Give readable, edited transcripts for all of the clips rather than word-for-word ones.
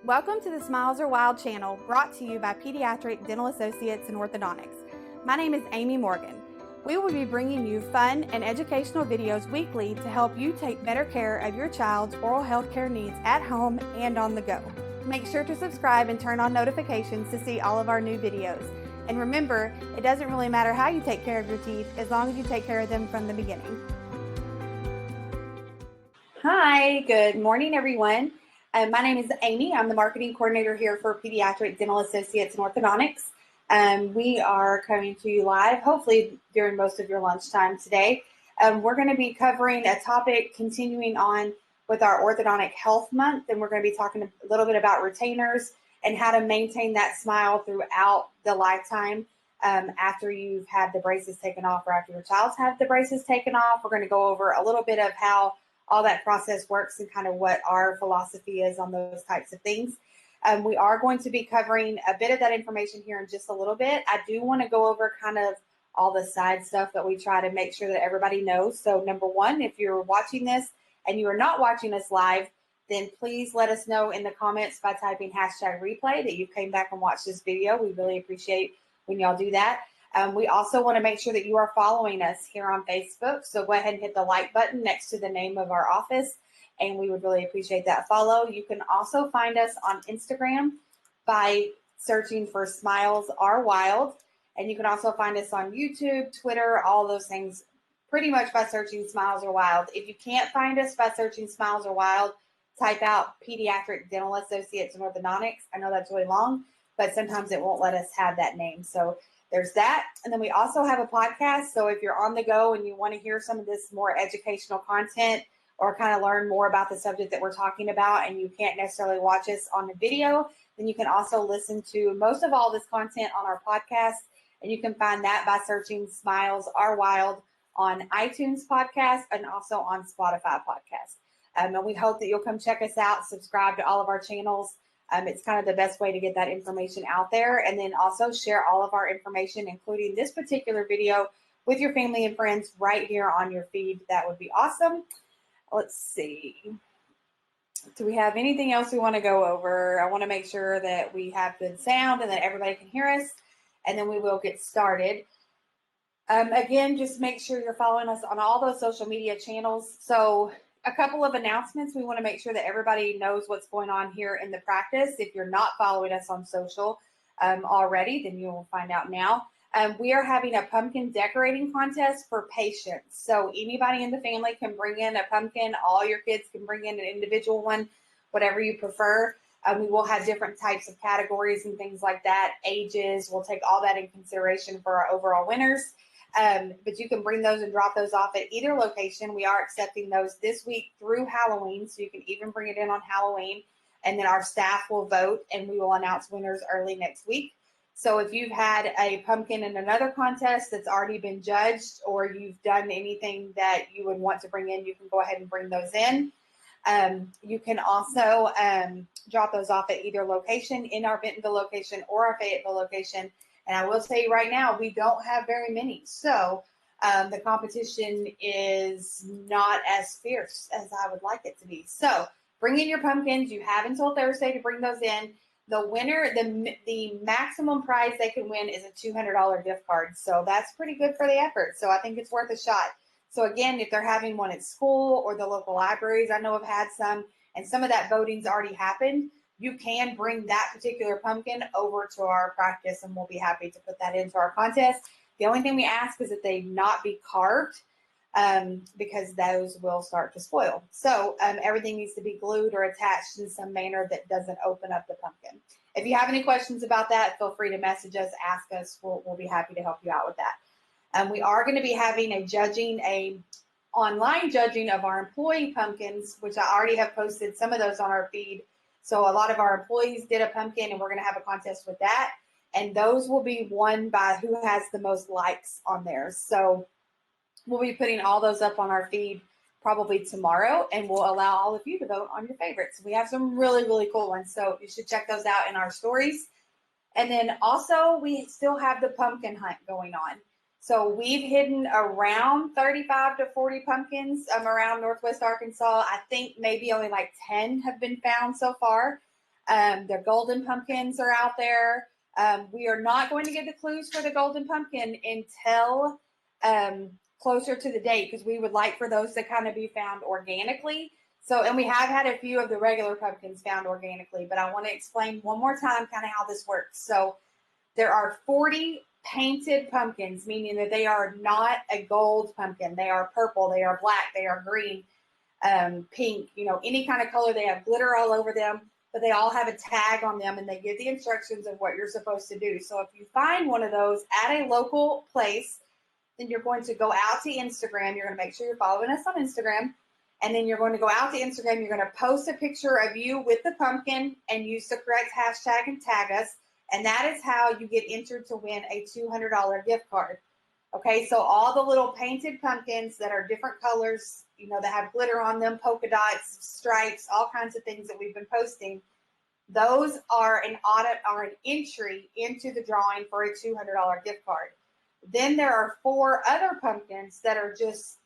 Welcome to the Smiles Are Wild channel, brought to you by Pediatric Dental Associates in Orthodontics. My name is Amy Morgan. We will be bringing you fun and educational videos weekly to help you take better care of your child's oral health care needs at home and on the go. Make sure to subscribe and turn on notifications to see all of our new videos. And remember, it doesn't really matter how you take care of your teeth as long as you take care of them from the beginning. Hi, good morning, everyone. My name is Amy. I'm the marketing coordinator here for Pediatric Dental Associates in Orthodontics. We are coming to you live, hopefully during most of your lunchtime today. We're going to be covering a topic continuing on with our Orthodontic Health Month, and we're going to be talking a little bit about retainers and how to maintain that smile throughout the lifetime after you've had the braces taken off or after your child's had the braces taken off. We're going to go over a little bit of how all that process works and kind of what our philosophy is on those types of things. We are going to be covering a bit of that information here in just a little bit. I do want to go over kind of all the side stuff that we try to make sure that everybody knows. So number one, if you're watching this and you are not watching us live, then please let us know in the comments by typing #replay that you came back and watched this video. We really appreciate when y'all do that. We also want to make sure that you are following us here on Facebook. So go ahead and hit the like button next to the name of our office, and we would really appreciate that follow. You can also find us on Instagram by searching for Smiles Are Wild, and you can also find us on YouTube, Twitter, all those things pretty much by searching Smiles Are Wild. If you can't find us by searching Smiles Are Wild, type out Pediatric Dental Associates in Orthodontics. I know that's really long, but sometimes it won't let us have that name. So there's that. And then we also have a podcast. So if you're on the go and you want to hear some of this more educational content or kind of learn more about the subject that we're talking about and you can't necessarily watch us on the video, then you can also listen to most of all this content on our podcast. And you can find that by searching Smiles Are Wild on iTunes podcast and also on Spotify podcast. And we hope that you'll come check us out, subscribe to all of our channels. It's kind of the best way to get that information out there. And then also share all of our information, including this particular video, with your family and friends right here on your feed. That would be awesome. Let's see. Do we have anything else we want to go over? I want to make sure that we have good sound and that everybody can hear us. And then we will get started. Again, just make sure you're following us on all those social media channels. So a couple of announcements. We want to make sure that everybody knows what's going on here in the practice. If you're not following us on social already, then you will find out now. We are having a pumpkin decorating contest for patients. So anybody in the family can bring in a pumpkin. All your kids can bring in an individual one, whatever you prefer. We will have different types of categories and things like that, ages. We'll take all that in consideration for our overall winners. But you can bring those and drop those off at either location. We are accepting those this week through Halloween, so you can even bring it in on Halloween. And then our staff will vote, and we will announce winners early next week. So if you've had a pumpkin in another contest that's already been judged, or you've done anything that you would want to bring in, you can go ahead and bring those in. You can also drop those off at either location, in our Bentonville location or our Fayetteville location. And I will tell you right now, we don't have very many. So the competition is not as fierce as I would like it to be. So bring in your pumpkins. You have until Thursday to bring those in. The winner, the maximum prize they can win is a $200 gift card. So that's pretty good for the effort. So I think it's worth a shot. So again, if they're having one at school or the local libraries, I know have had some, and some of that voting's already happened, you can bring that particular pumpkin over to our practice, and we'll be happy to put that into our contest. The only thing we ask is that they not be carved because those will start to spoil. So everything needs to be glued or attached in some manner that doesn't open up the pumpkin. If you have any questions about that, feel free to message us, ask us. We'll be happy to help you out with that. We are going to be having a online judging of our employee pumpkins, which I already have posted some of those on our feed. So a lot of our employees did a pumpkin, and we're going to have a contest with that. And those will be won by who has the most likes on theirs. So we'll be putting all those up on our feed probably tomorrow, and we'll allow all of you to vote on your favorites. We have some really, really cool ones. So you should check those out in our stories. And then also we still have the pumpkin hunt going on. So we've hidden around 35 to 40 pumpkins around Northwest Arkansas. I think maybe only like 10 have been found so far. The golden pumpkins are out there. We are not going to get the clues for the golden pumpkin until closer to the date, because we would like for those to kind of be found organically. So, and we have had a few of the regular pumpkins found organically, but I want to explain one more time kind of how this works. So there are 40 painted pumpkins, meaning that they are not a gold pumpkin. They are purple, they are black, they are green, pink, any kind of color. They have glitter all over them, but they all have a tag on them, and they give the instructions of what you're supposed to do. So if you find one of those at a local place, then you're going to go out to Instagram. You're going to make sure you're following us on Instagram. And then you're going to go out to Instagram. You're going to post a picture of you with the pumpkin and use the correct hashtag and tag us. And that is how you get entered to win a $200 gift card. Okay, so all the little painted pumpkins that are different colors, that have glitter on them, polka dots, stripes, all kinds of things that we've been posting, those are an entry into the drawing for a $200 gift card. Then there are 4 other pumpkins that are just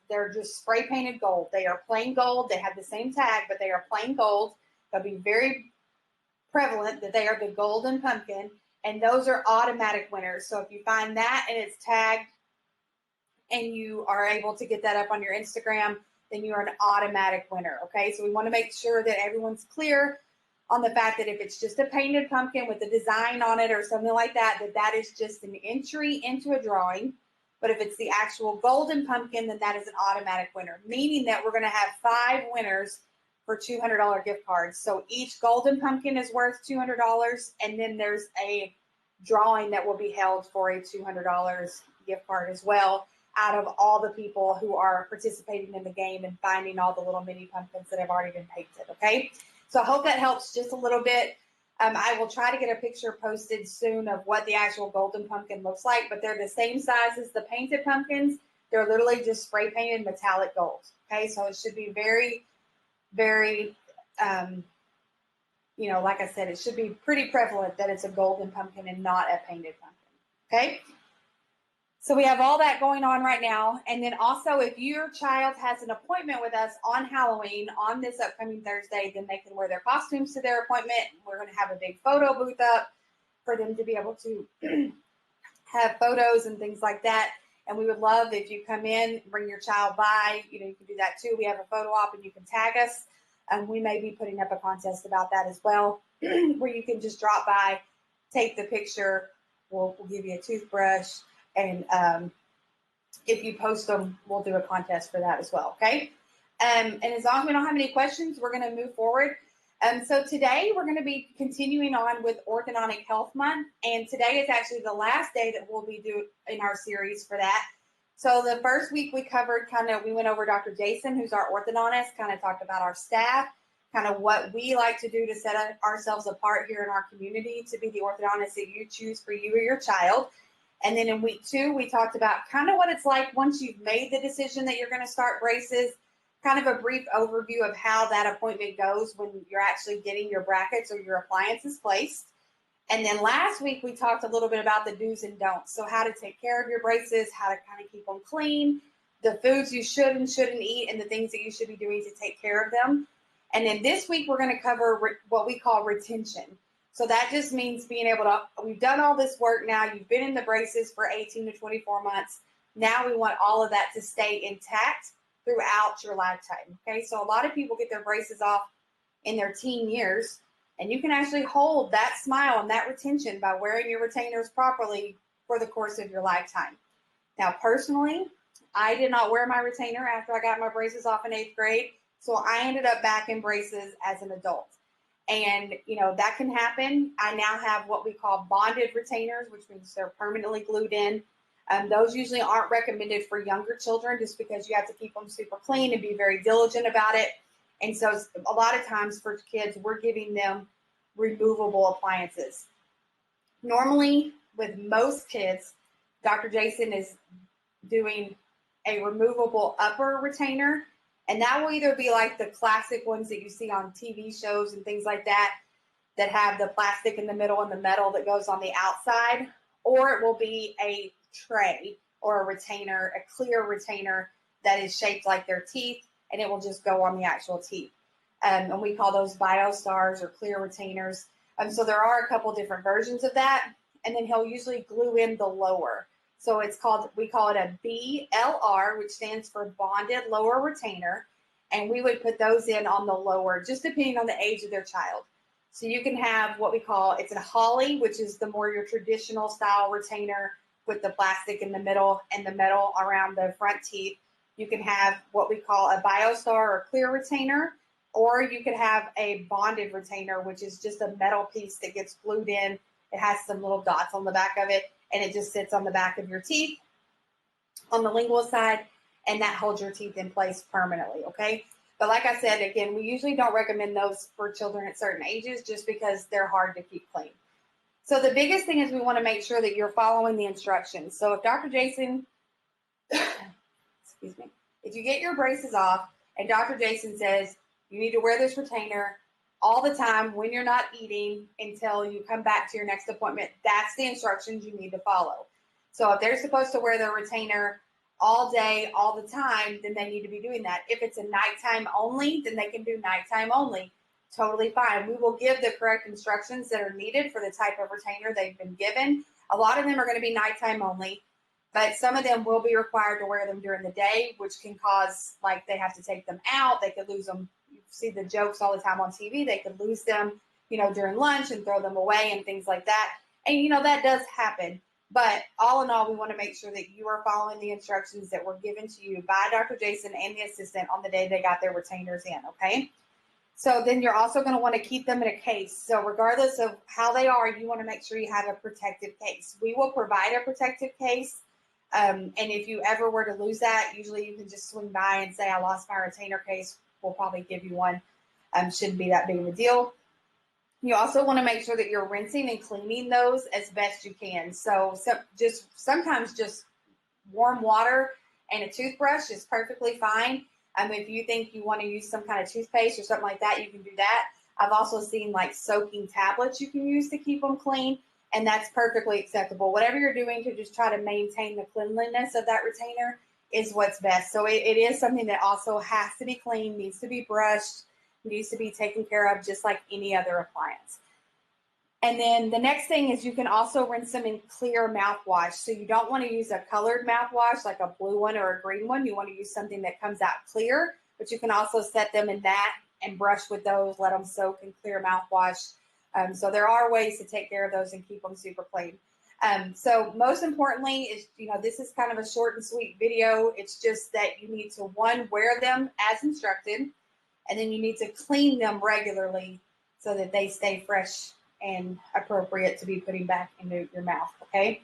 spray painted gold. They are plain gold. They have the same tag, but they are plain gold. They'll be very prevalent that they are the golden pumpkin, and those are automatic winners. So if you find that and it's tagged and you are able to get that up on your Instagram, then you are an automatic winner. Okay, so we want to make sure that everyone's clear on the fact that if it's just a painted pumpkin with a design on it or something like that, that is just an entry into a drawing. But if it's the actual golden pumpkin, then that is an automatic winner, meaning that we're going to have 5 winners for $200 gift cards. So each golden pumpkin is worth $200, and then there's a drawing that will be held for a $200 gift card as well, out of all the people who are participating in the game and finding all the little mini pumpkins that have already been painted. Okay, so I hope that helps just a little bit. I will try to get a picture posted soon of what the actual golden pumpkin looks like, but they're the same size as the painted pumpkins. They're literally just spray painted metallic gold. Okay, so it should be very, very, like I said, it should be pretty prevalent that it's a golden pumpkin and not a painted pumpkin. Okay, so we have all that going on right now. And then also, if your child has an appointment with us on Halloween on this upcoming Thursday, then they can wear their costumes to their appointment. We're going to have a big photo booth up for them to be able to have photos and things like that. And we would love if you come in, bring your child by. You can do that too. We have a photo op and you can tag us. We may be putting up a contest about that as well, where you can just drop by, take the picture. We'll give you a toothbrush. And if you post them, we'll do a contest for that as well, okay? And as long as we don't have any questions, we're going to move forward. So today we're going to be continuing on with Orthodontic Health Month, and today is actually the last day that we'll be doing in our series for that. So the first week we covered we went over Dr. Jason, who's our orthodontist, kind of talked about our staff, kind of what we like to do to set ourselves apart here in our community to be the orthodontist that you choose for you or your child. And then in week 2, we talked about kind of what it's like once you've made the decision that you're going to start braces, kind of a brief overview of how that appointment goes when you're actually getting your brackets or your appliances placed. And then last week, we talked a little bit about the do's and don'ts. So how to take care of your braces, how to kind of keep them clean, the foods you should and shouldn't eat, and the things that you should be doing to take care of them. And then this week, we're going to cover what we call retention. So that just means being able to, we've done all this work now, you've been in the braces for 18 to 24 months. Now we want all of that to stay intact throughout your lifetime. Okay, so a lot of people get their braces off in their teen years, and you can actually hold that smile and that retention by wearing your retainers properly for the course of your lifetime. Now, personally, I did not wear my retainer after I got my braces off in 8th grade, so I ended up back in braces as an adult. And, that can happen. I now have what we call bonded retainers, which means they're permanently glued in. Those usually aren't recommended for younger children just because you have to keep them super clean and be very diligent about it. And so a lot of times for kids, we're giving them removable appliances. Normally, with most kids, Dr. Jason is doing a removable upper retainer. And that will either be like the classic ones that you see on TV shows and things like that, that have the plastic in the middle and the metal that goes on the outside, or it will be a tray or a retainer, a clear retainer that is shaped like their teeth, and it will just go on the actual teeth. And we call those BioStars or clear retainers. So there are a couple different versions of that. And then he'll usually glue in the lower. So we call it a BLR, which stands for bonded lower retainer. And we would put those in on the lower, just depending on the age of their child. So you can have what we call, it's a holly, which is the more your traditional style retainer with the plastic in the middle and the metal around the front teeth. You can have what we call a BioStar or clear retainer, or you could have a bonded retainer, which is just a metal piece that gets glued in. It has some little dots on the back of it, and it just sits on the back of your teeth on the lingual side, and that holds your teeth in place permanently, okay? But like I said, again, we usually don't recommend those for children at certain ages just because they're hard to keep clean. So the biggest thing is we want to make sure that you're following the instructions. So if Dr. Jason, excuse me, if you get your braces off and Dr. Jason says you need to wear this retainer all the time when you're not eating until you come back to your next appointment, that's the instructions you need to follow. So if they're supposed to wear their retainer all day, all the time, then they need to be doing that. If it's a nighttime only, then they can do nighttime only. Totally fine. We will give the correct instructions that are needed for the type of retainer they've been given. A lot of them are going to be nighttime only, but some of them will be required to wear them during the day, which can cause, like, they have to take them out. They could lose them. You see the jokes all the time on TV. They could lose them, during lunch and throw them away and things like that. And, that does happen. But all in all, we want to make sure that you are following the instructions that were given to you by Dr. Jason and the assistant on the day they got their retainers in, okay? So then you're also going to want to keep them in a case. So regardless of how they are, you want to make sure you have a protective case. We will provide a protective case. And if you ever were to lose that, usually you can just swing by and say, I lost my retainer case. We'll probably give you one. Shouldn't be that big of a deal. You also want to make sure that you're rinsing and cleaning those as best you can. So sometimes just warm water and a toothbrush is perfectly fine. If you think you want to use some kind of toothpaste or something like that, you can do that. I've also seen like soaking tablets you can use to keep them clean, and that's perfectly acceptable. Whatever you're doing to just try to maintain the cleanliness of that retainer is what's best. So it is something that also has to be clean, needs to be brushed, needs to be taken care of just like any other appliance. And then the next thing is you can also rinse them in clear mouthwash. So you don't want to use a colored mouthwash like a blue one or a green one. You want to use something that comes out clear, but you can also set them in that and brush with those, let them soak in clear mouthwash. So there are ways to take care of those and keep them super clean. So most importantly is, this is kind of a short and sweet video. It's just that you need to, one, wear them as instructed, and then you need to clean them regularly so that they stay fresh and appropriate to be putting back into your mouth, okay?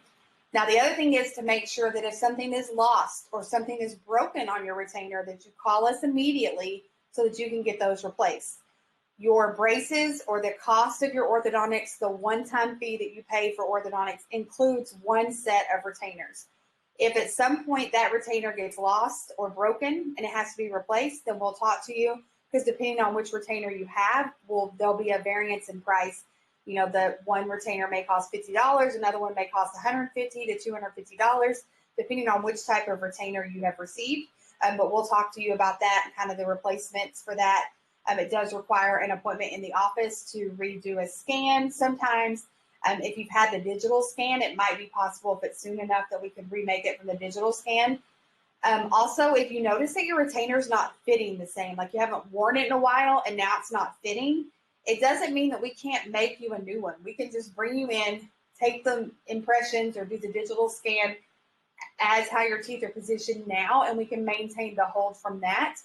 Now, the other thing is to make sure that if something is lost or something is broken on your retainer, that you call us immediately so that you can get those replaced. Your braces or the cost of your orthodontics, the one-time fee that you pay for orthodontics includes one set of retainers. If at some point that retainer gets lost or broken and it has to be replaced, then we'll talk to you, because depending on which retainer you have, there'll be a variance in price. The one retainer may cost $50, another one may cost $150 to $250, depending on which type of retainer you have received. But we'll talk to you about that and kind of the replacements for that. It does require an appointment in the office to redo a scan sometimes. If you've had the digital scan, it might be possible if it's soon enough that we can remake it from the digital scan. Also, if you notice that your retainer is not fitting the same, like you haven't worn it in a while and now it's not fitting, it doesn't mean that we can't make you a new one. We can just bring you in, take the impressions or do the digital scan as how your teeth are positioned now, and we can maintain the hold from that.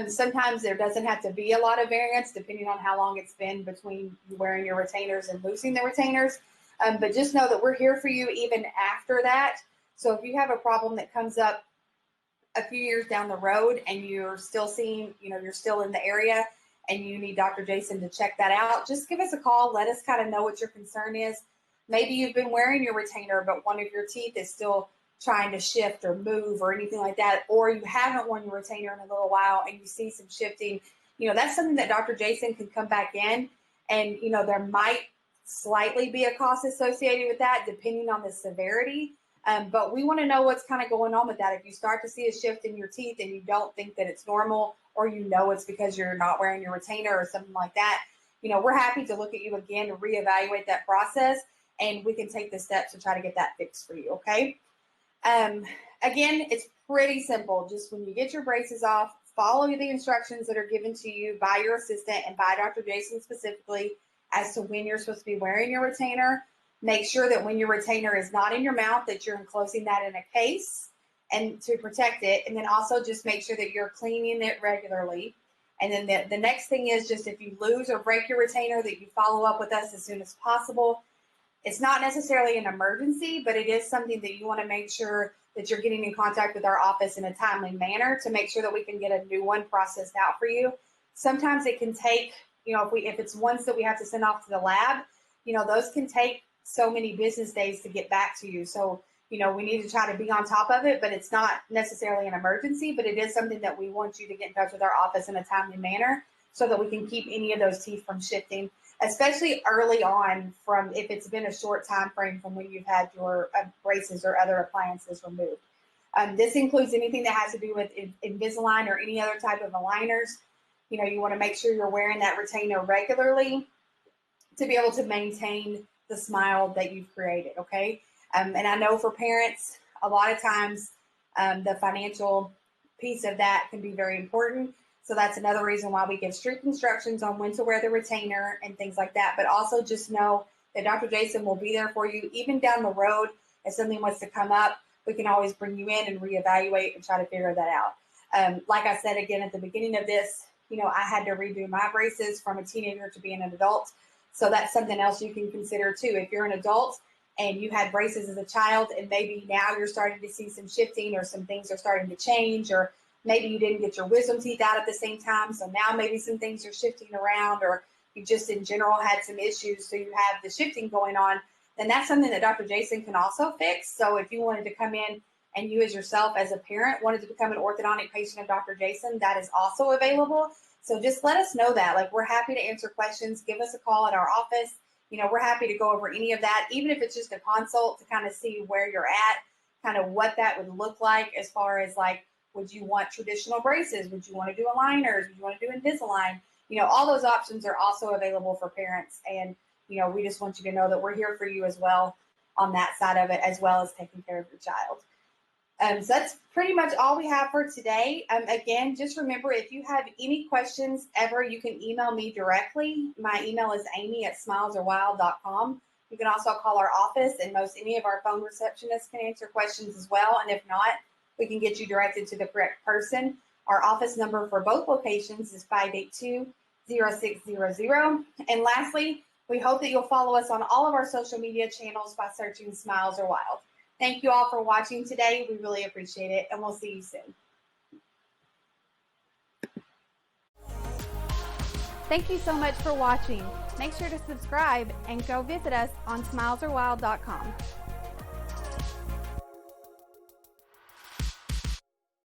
Sometimes there doesn't have to be a lot of variance depending on how long it's been between you wearing your retainers and losing the retainers. But just know that we're here for you even after that. So if you have a problem that comes up a few years down the road and you're still seeing, you're still in the area and you need Dr. Jason to check that out, just give us a call. Let us kind of know what your concern is. Maybe you've been wearing your retainer, but one of your teeth is still trying to shift or move or anything like that, or you haven't worn your retainer in a little while and you see some shifting. That's something that Dr. Jason can come back in, and there might slightly be a cost associated with that depending on the severity. But we want to know what's kind of going on with that. If you start to see a shift in your teeth and you don't think that it's normal, or it's because you're not wearing your retainer or something like that, we're happy to look at you again to reevaluate that process, and we can take the steps to try to get that fixed for you, okay? Again, it's pretty simple. Just when you get your braces off, follow the instructions that are given to you by your assistant and by Dr. Jason specifically as to when you're supposed to be wearing your retainer. Make sure that when your retainer is not in your mouth, that you're enclosing that in a case and to protect it. And then also just make sure that you're cleaning it regularly. And then the next thing is just if you lose or break your retainer, that you follow up with us as soon as possible. It's not necessarily an emergency, but it is something that you want to make sure that you're getting in contact with our office in a timely manner to make sure that we can get a new one processed out for you. Sometimes it can take, if it's ones that we have to send off to the lab, those can take so many business days to get back to you. So, we need to try to be on top of it, but it's not necessarily an emergency, but it is something that we want you to get in touch with our office in a timely manner so that we can keep any of those teeth from shifting, especially early on from if it's been a short time frame from when you've had your braces or other appliances removed. This includes anything that has to do with Invisalign or any other type of aligners. You want to make sure you're wearing that retainer regularly to be able to maintain the smile that you've created, okay? And I know for parents, a lot of times the financial piece of that can be very important. So that's another reason why we give strict instructions on when to wear the retainer and things like that. But also just know that Dr. Jason will be there for you. Even down the road, if something wants to come up, we can always bring you in and reevaluate and try to figure that out. Like I said, again, at the beginning of this, I had to redo my braces from a teenager to being an adult. So that's something else you can consider too. If you're an adult and you had braces as a child and maybe now you're starting to see some shifting or some things are starting to change, or maybe you didn't get your wisdom teeth out at the same time, so now maybe some things are shifting around, or you just in general had some issues, so you have the shifting going on, then that's something that Dr. Jason can also fix. So if you wanted to come in and you as yourself as a parent wanted to become an orthodontic patient of Dr. Jason, that is also available. So just let us know that. Like, we're happy to answer questions. Give us a call at our office. We're happy to go over any of that, even if it's just a consult to kind of see where you're at, kind of what that would look like as far as like, would you want traditional braces? Would you want to do aligners? Would you want to do Invisalign? All those options are also available for parents. And, we just want you to know that we're here for you as well on that side of it, as well as taking care of your child. So that's pretty much all we have for today. Again, just remember, if you have any questions ever, you can email me directly. My email is amy@smilesarewild.com. You can also call our office, and any of our phone receptionists can answer questions as well. And if not, we can get you directed to the correct person. Our office number for both locations is 582-0600. And lastly, we hope that you'll follow us on all of our social media channels by searching Smiles Are Wild. Thank you all for watching today. We really appreciate it, and we'll see you soon. Thank you so much for watching. Make sure to subscribe and go visit us on smilesarewild.com.